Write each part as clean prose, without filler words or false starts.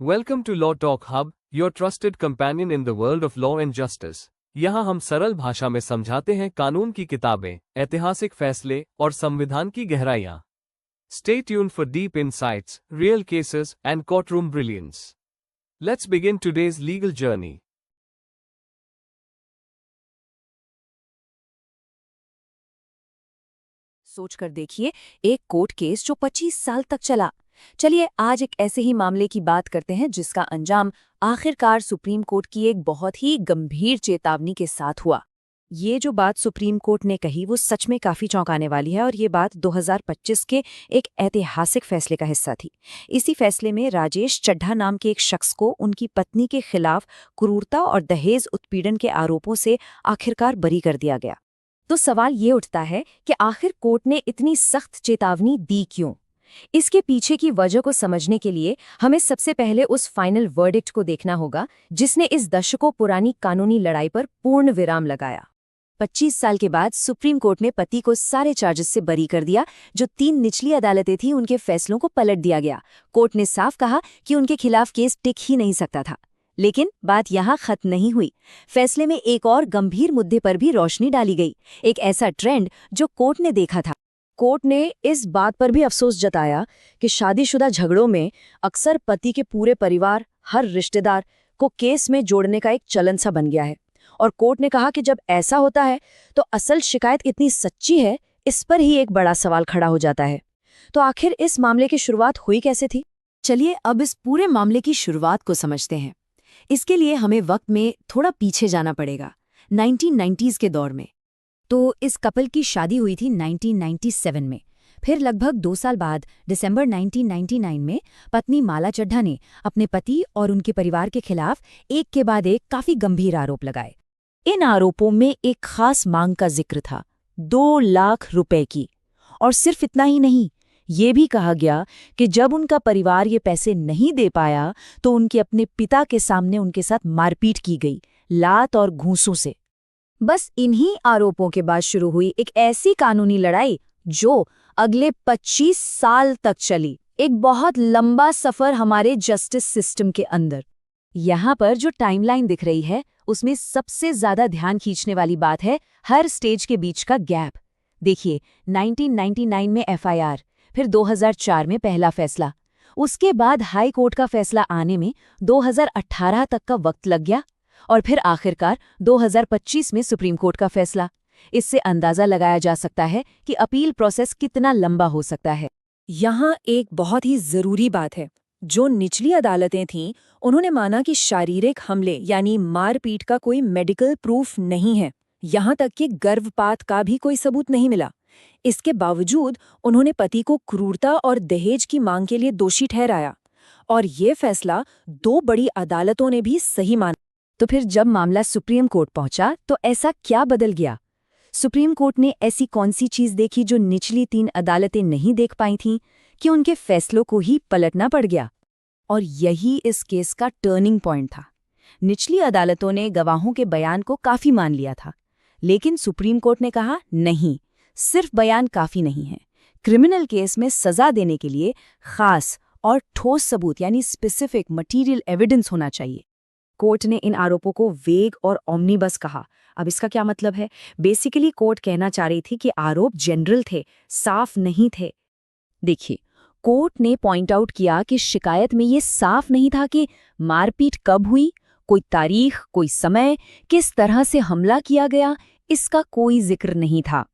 Welcome to Law Talk Hub, your trusted companion in the world of law and justice. यहाँ हम सरल भाषा में समझाते हैं कानून की किताबें, ऐतिहासिक फैसले और संविधान की गहराइयाँ. Stay tuned for deep insights, real cases, and courtroom brilliance. Let's begin today's legal journey. सोच कर देखिए, एक कोर्ट केस जो 25 साल तक चला. चलिए आज एक ऐसे ही मामले की बात करते हैं जिसका अंजाम आखिरकार सुप्रीम कोर्ट की एक बहुत ही गंभीर चेतावनी के साथ हुआ. ये जो बात सुप्रीम कोर्ट ने कही वो सच में काफी चौंकाने वाली है और ये बात 2025 के एक ऐतिहासिक फैसले का हिस्सा थी. इसी फैसले में राजेश चड्ढा नाम के एक शख्स को उनकी पत्नी के खिलाफ क्रूरता और दहेज उत्पीड़न के आरोपों से आखिरकार बरी कर दिया गया. तो सवाल ये उठता है कि आखिर कोर्ट ने इतनी सख्त चेतावनी दी क्यों? इसके पीछे की वजह को समझने के लिए हमें सबसे पहले उस फाइनल वर्डिक्ट को देखना होगा जिसने इस दशकों पुरानी कानूनी लड़ाई पर पूर्ण विराम लगाया. 25 साल के बाद सुप्रीम कोर्ट ने पति को सारे चार्जेस से बरी कर दिया. जो 3 निचली अदालतें थीं उनके फैसलों को पलट दिया गया. कोर्ट ने साफ कहा कि उनके खिलाफ केस टिक ही नहीं सकता था. लेकिन बात यहाँ खत्म नहीं हुई. फैसले में एक और गंभीर मुद्दे पर भी रोशनी डाली गई, एक ऐसा ट्रेंड जो कोर्ट ने देखा था. कोर्ट ने इस बात पर भी अफसोस जताया कि शादीशुदा झगड़ों में अक्सर पति के पूरे परिवार, हर रिश्तेदार को केस में जोड़ने का एक चलन सा बन गया है. और कोर्ट ने कहा कि जब ऐसा होता है तो असल शिकायत इतनी सच्ची है, इस पर ही एक बड़ा सवाल खड़ा हो जाता है. तो आखिर इस मामले की शुरुआत हुई कैसे थी? चलिए अब इस पूरे मामले की शुरुआत को समझते हैं. इसके लिए हमें वक्त में थोड़ा पीछे जाना पड़ेगा, 1990s के दौर में. तो इस कपल की शादी हुई थी 1997 में. फिर लगभग 2 साल बाद दिसंबर 1999 में पत्नी माला चड्ढा ने अपने पति और उनके परिवार के खिलाफ एक के बाद एक काफी गंभीर आरोप लगाए. इन आरोपों में एक खास मांग का जिक्र था, 2 लाख रुपए की. और सिर्फ इतना ही नहीं, ये भी कहा गया कि जब उनका परिवार ये पैसे नहीं दे पाया तो उनके अपने पिता के सामने उनके साथ मारपीट की गई, लात और घूंसों से. बस इन्हीं आरोपों के बाद शुरू हुई एक ऐसी कानूनी लड़ाई जो अगले 25 साल तक चली. एक बहुत लंबा सफर हमारे जस्टिस सिस्टम के अंदर. यहाँ पर जो टाइमलाइन दिख रही है उसमें सबसे ज्यादा ध्यान खींचने वाली बात है हर स्टेज के बीच का गैप. देखिए, 1999 में FIR, फिर 2004 में पहला फैसला, उसके बाद हाई कोर्ट का फैसला आने में 2018 तक का वक्त लग गया और फिर आखिरकार 2025 में सुप्रीम कोर्ट का फैसला. इससे अंदाजा लगाया जा सकता है कि अपील प्रोसेस कितना लंबा हो सकता है. यहाँ एक बहुत ही जरूरी बात है. जो निचली अदालतें थीं उन्होंने माना कि शारीरिक हमले यानी मारपीट का कोई मेडिकल प्रूफ नहीं है. यहाँ तक कि गर्भपात का भी कोई सबूत नहीं मिला. इसके बावजूद उन्होंने पति को क्रूरता और दहेज की मांग के लिए दोषी ठहराया और ये फैसला 2 बड़ी अदालतों ने भी सही माना. तो फिर जब मामला सुप्रीम कोर्ट पहुंचा तो ऐसा क्या बदल गया? सुप्रीम कोर्ट ने ऐसी कौन सी चीज देखी जो निचली 3 अदालतें नहीं देख पाई थीं कि उनके फैसलों को ही पलटना पड़ गया? और यही इस केस का टर्निंग पॉइंट था. निचली अदालतों ने गवाहों के बयान को काफी मान लिया था, लेकिन सुप्रीम कोर्ट ने कहा नहीं, सिर्फ बयान काफी नहीं है. क्रिमिनल केस में सजा देने के लिए खास और ठोस सबूत यानी स्पेसिफिक मटीरियल एविडेंस होना चाहिए. कोर्ट ने इन आरोपों को वेग और ओमनीबस कहा. अब इसका क्या मतलब है? बेसिकली कोर्ट कहना चाह रही थी कि आरोप जनरल थे, साफ नहीं थे. देखिए, कोर्ट ने पॉइंट आउट किया कि शिकायत में ये साफ नहीं था कि मारपीट कब हुई, कोई तारीख, कोई समय, किस तरह से हमला किया गया, इसका कोई जिक्र नहीं था.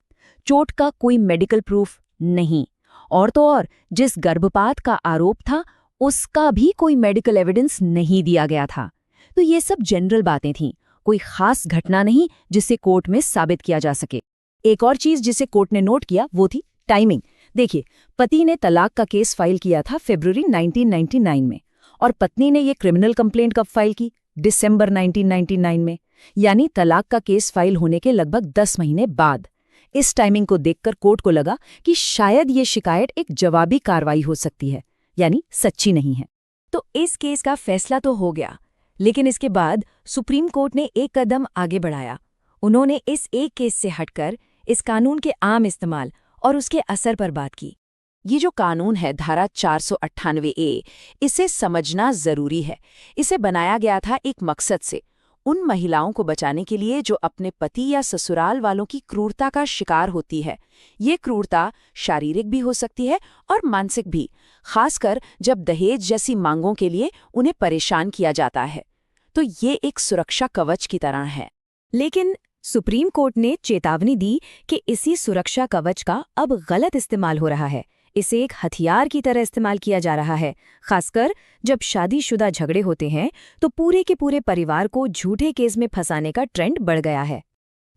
चोट का कोई मेडिकल प्रूफ नहीं. और तो और जिस गर्भपात का आरोप था उसका भी कोई मेडिकल एविडेंस नहीं दिया गया था. तो ये सब जनरल बातें थीं, कोई खास घटना नहीं जिसे कोर्ट में साबित किया जा सके. एक और चीज जिसे कोर्ट ने नोट किया वो थी टाइमिंग. देखिए, पति ने तलाक का केस फाइल किया था फरवरी 1999 में और पत्नी ने ये क्रिमिनल कंप्लेंट कब फाइल की? दिसंबर 1999 में, यानी तलाक का केस फाइल होने के लगभग 10 महीने बाद. इस टाइमिंग को देखकर कोर्ट को लगा कि शायद ये शिकायत एक जवाबी कार्रवाई हो सकती है, यानी सच्ची नहीं है. तो इस केस का फैसला तो हो गया, लेकिन इसके बाद सुप्रीम कोर्ट ने एक कदम आगे बढ़ाया. उन्होंने इस एक केस से हटकर इस कानून के आम इस्तेमाल और उसके असर पर बात की. ये जो कानून है धारा 498A, इसे समझना जरूरी है। इसे बनाया गया था एक मकसद से, उन महिलाओं को बचाने के लिए जो अपने पति या ससुराल वालों की क्रूरता का शिकार होती है। ये क्रूरता शारीरिक भी हो सकती है और मानसिक भी, खासकर जब दहेज जैसी मांगों के लिए उन्हें परेशान किया जाता है। तो ये एक सुरक्षा कवच की तरह है। लेकिन सुप्रीम कोर्ट ने चेतावनी दी कि इसी सुरक्षा कवच का अब गलत इस्तेमाल हो रहा है। इसे एक हथियार की तरह इस्तेमाल किया जा रहा है, खासकर जब शादीशुदा झगड़े होते हैं तो पूरे के पूरे परिवार को झूठे केस में फंसाने का ट्रेंड बढ़ गया है।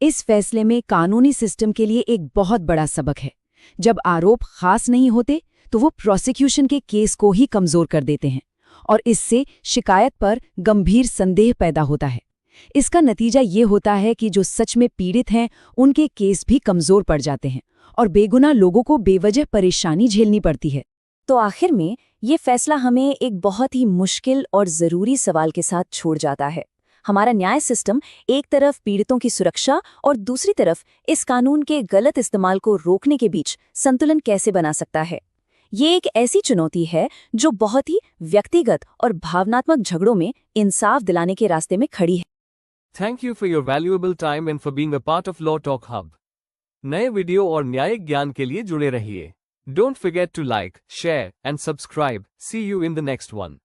इस फैसले में कानूनी सिस्टम के लिए एक बहुत बड़ा सबक है। जब आरोप खास नहीं होते तो वो प्रोसिक्यूशन के केस को ही कमजोर कर देते हैं और इससे शिकायत पर गंभीर संदेह पैदा होता है। इसका नतीजा ये होता है कि जो सच में पीड़ित हैं उनके केस भी कमजोर पड़ जाते हैं और बेगुनाह लोगों को बेवजह परेशानी झेलनी पड़ती है। तो आखिर में ये फैसला हमें एक बहुत ही मुश्किल और ज़रूरी सवाल के साथ छोड़ जाता है। हमारा न्याय सिस्टम एक तरफ पीड़ितों की सुरक्षा और दूसरी तरफ इस कानून के गलत इस्तेमाल को रोकने के बीच संतुलन कैसे बना सकता है? ये एक ऐसी चुनौती है जो बहुत ही व्यक्तिगत और भावनात्मक झगड़ों में इंसाफ दिलाने के रास्ते में खड़ी है। Thank you for your valuable time and for being a part of Law Talk Hub. नए वीडियो और न्यायिक ज्ञान के लिए जुड़े रहिए। Don't forget to like, share, and subscribe. See you in the next one.